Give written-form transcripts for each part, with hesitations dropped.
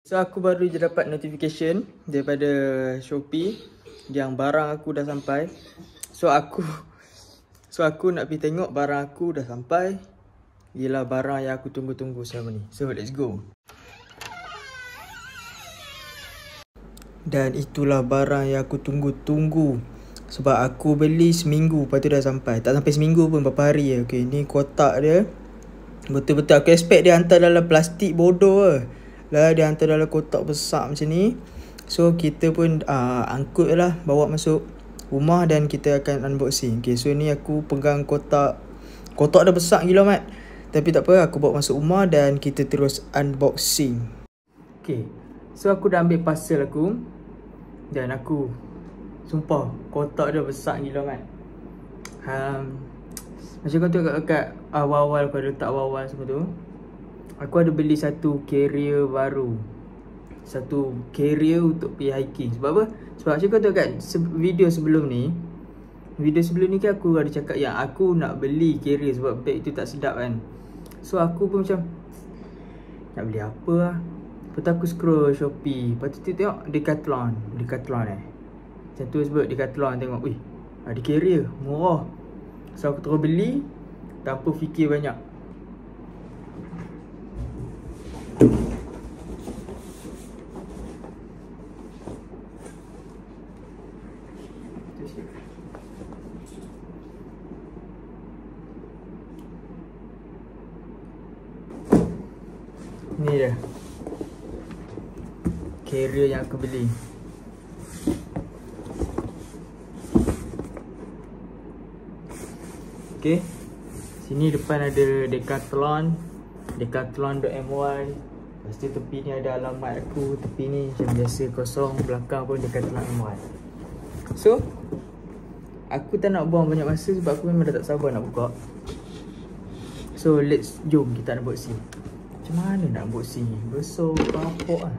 So aku baru je dapat notification daripada Shopee yang barang aku dah sampai. So aku nak pergi tengok barang aku dah sampai. Ialah barang yang aku tunggu-tunggu selama ni. So let's go. Dan itulah barang yang aku tunggu-tunggu. Sebab aku beli seminggu, lepas tu dah sampai. Tak sampai seminggu pun, berapa hari je. Okay, ni kotak dia. Betul-betul aku expect dia hantar dalam plastik bodoh ke. Lah dia hantar dalam kotak besar macam ni. So kita pun angkut lah, bawa masuk rumah dan kita akan unboxing. Okay, so ni aku pegang kotak. Kotak dah besar gila mat. Tapi tak apa, aku bawa masuk rumah dan kita terus unboxing. Okay, so aku dah ambil parcel aku. Dan aku, sumpah kotak dia besar gila mat. Macam kau tengok kat awal-awal, aku ada letak awal-awal semua tu. Aku ada beli satu carrier baru. Satu carrier untuk pergi hiking. Sebab apa? Sebab macam kau tengok kat video sebelum ni. Video sebelum ni kan aku ada cakap yang aku nak beli carrier sebab bag tu tak sedap kan. So aku pun macam nak beli apa lah. Lepas tu aku scroll Shopee. Lepas tu tengok Decathlon macam tu sebut Decathlon. Tengok, wih, ada carrier murah. So aku terus beli tanpa fikir banyak. Ni dia carrier yang aku beli. Okay, sini depan ada Decathlon.my. Lepas tu tepi ni ada alamat aku. Tepi ni macam biasa kosong. Belakang pun Decathlon.my. So aku tak nak buang banyak masa sebab aku memang dah tak sabar nak buka. So jom kita unboxing. Macam mana nak unboxing ni? Besar rapok lah.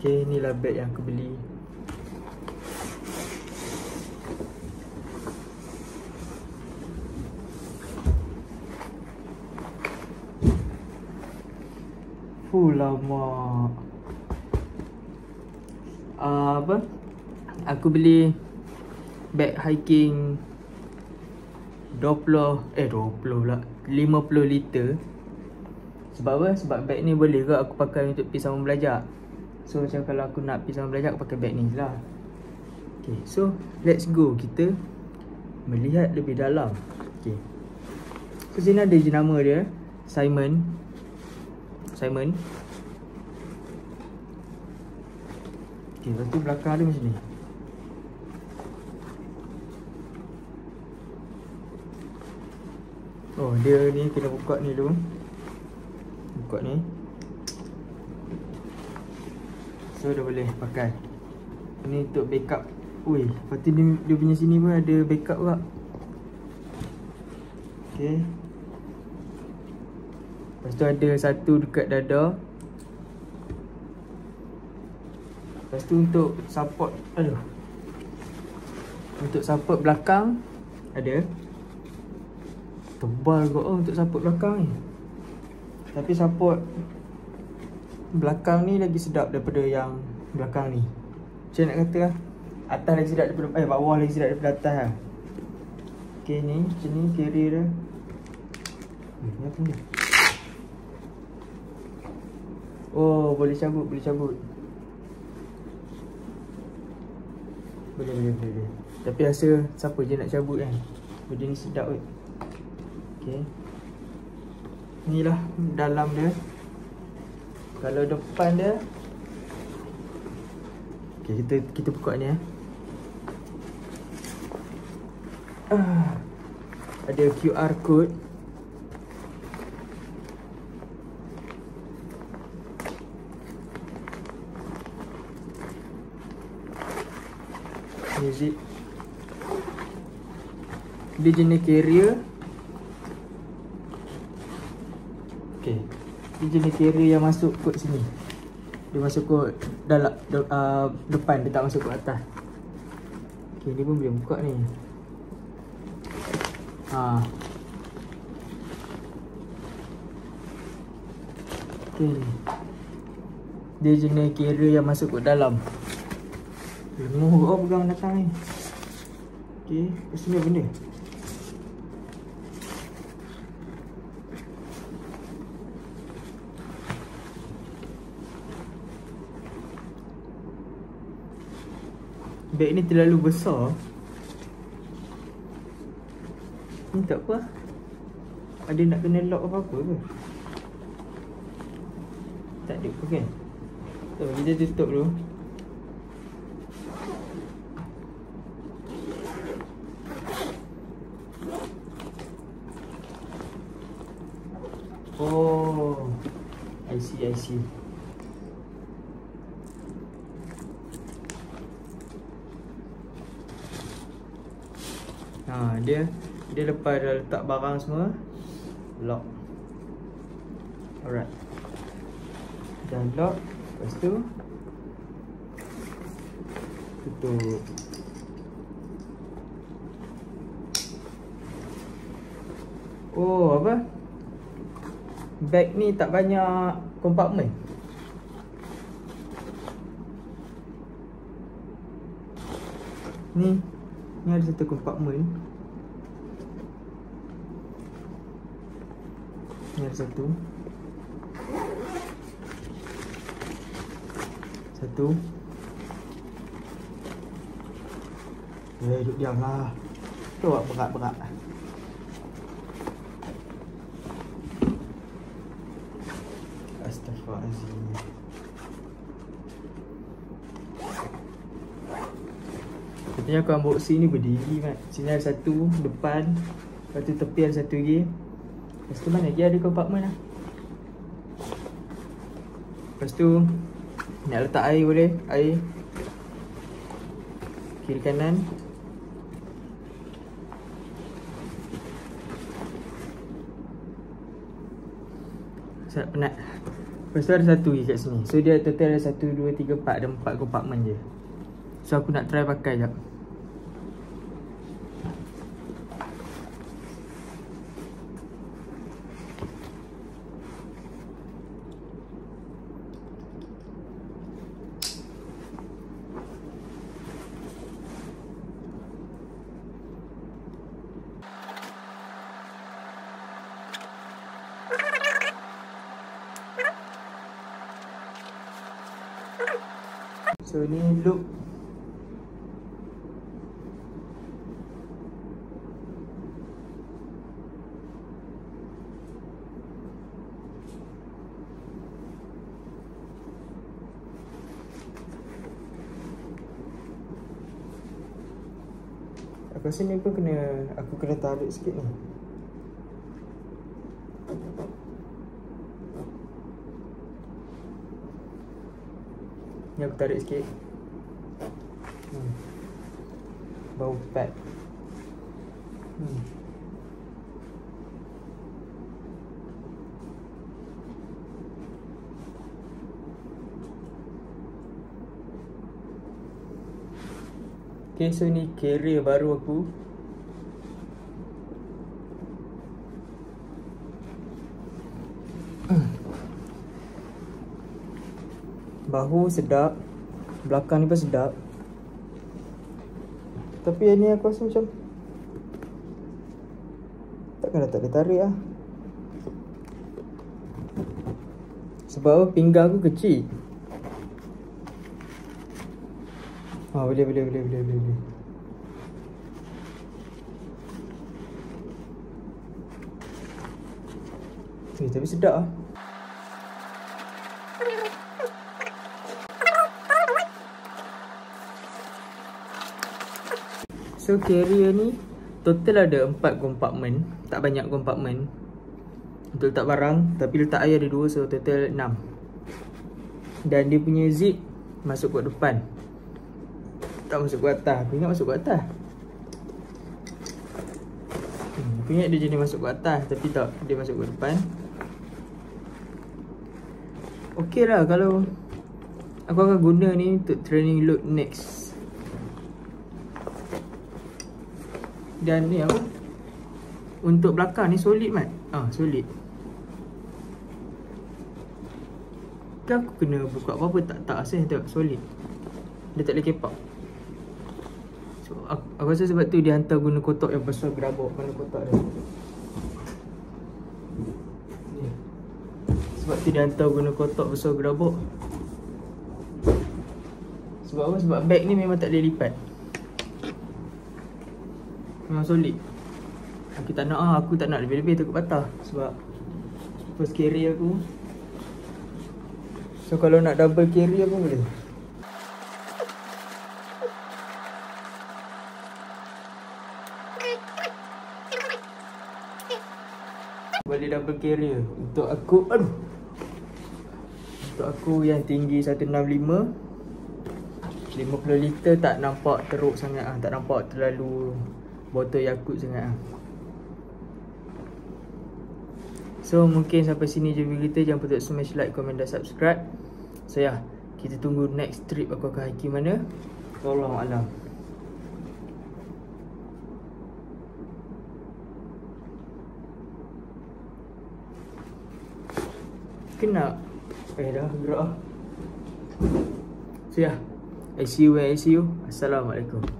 Okay, inilah beg yang aku beli. Lama. Apa? Aku beli beg hiking 20 lah, 50 liter. Sebab apa? Sebab beg ni boleh ke aku pakai untuk pergi sama belajar. So macam kalau aku nak pergi sama belajar, aku pakai beg ni lah. Okay, so let's go. Kita melihat lebih dalam. Okay, so sini ada je nama dia, Simon. Okay, lepas tu belakang dia macam ni. Oh, dia ni kena buka ni dulu. Buka ni. So dah boleh pakai. Ni untuk backup. Ui, lepas tu dia punya sini pun ada backup juga. Okay. Lepas tu ada satu dekat dada. Lepas tu untuk support, untuk support belakang ada. Tebal kot untuk support belakang ni. Tapi support belakang ni lagi sedap daripada yang belakang ni. Macam nak kata lah, atas lagi sedap daripada bawah lagi sedap daripada atas lah. Okay, ni macam ni carrier dia. Ni apa ni? Oh, boleh cabut. Boleh. Tapi rasa siapa je nak cabut kan. Benda ni sedap kot. Okay, inilah dalam dia. Kalau depan dia, okay, kita buka ni . Ada QR code. punya zip. Dia jenis carrier. Okay, dia jenis carrier yang masuk kot sini. Dia masuk kot dalam depan, dia tak masuk kot atas. Okay, ni pun boleh buka ni. Okay, dia jenis carrier yang masuk kot dalam. Lenguh pegang datang ni. Okay, lepas ni apa benda? Beg ni terlalu besar. Ni tak apa. Ada nak kena lock apa-apa ke? Tak ada pun kan? So, kita tutup dulu. Oh, I see. Dia lepas dah letak barang semua, lock. Alright. Dah lock. Lepas tu tutup. Oh, apa? Bag ni tak banyak kompartmen. Ni ada satu kompartmen. Ni ada satu. Duduk diam lah. Tu buat berat-berat. Astaghfirullahaladzim. Katanya aku unboxing ni berdiri mat. Sini ada satu depan. Lepas tu tepi ada satu lagi. Lepas tu mana lagi ada kompartmen lah. Lepas tu nak letak air boleh. Air kiri kanan. Sangat penat. Lepas tu ada satu lagi kat sini. So dia total ada 1, 2, 3, 4. Ada 4 kompartmen je. So aku nak try pakai jap. So ni loop. Aku rasa ni pun aku kena tarik sikit ni. Ni aku tarik sikit. Bau pad. Okay, so ni carrier baru aku. Bahu sedap, belakang ni pun sedap. Tapi yang ni aku rasa macam takkan dah tak boleh tarik lah. Sebab pinggang aku kecil. Boleh. Tapi sedap lah. So carrier ni total ada 4 kompartmen. Tak banyak kompartmen untuk letak barang. Tapi letak air ada 2, so total 6. Dan dia punya zip masuk kat depan. Tak masuk ke atas. Aku ingat masuk ke atas. Aku ingat dia jenis masuk ke atas. Tapi tak, dia masuk ke depan. Okey lah kalau aku akan guna ni untuk training load next. Dan ni apa? Untuk belakang ni solid mat. Solid. Kan aku kena buka apa-apa tak asal tengok solid. Dia tak boleh kepak. So aku rasa sebab tu dia hantar guna kotak yang besar gerabak. Mana kotak dia? Ni. Sebab tu dia hantar guna kotak besar gerabak. Sebab apa? Sebab beg ni memang tak boleh lipat. Memang solid. Aku tak nak lebih-lebih takut patah. Sebab first carry aku. So kalau nak double carry apa boleh. Boleh double carrier. Untuk aku Untuk aku yang tinggi 165, 50 liter tak nampak teruk sangat tak nampak terlalu botol Yakult sangat So mungkin sampai sini je video kita. Jangan lupa smash like, komen dan subscribe. So kita tunggu next trip aku akan hiking mana. Wallahualam. Kena dah gerak. So I see you when I see you. Assalamualaikum.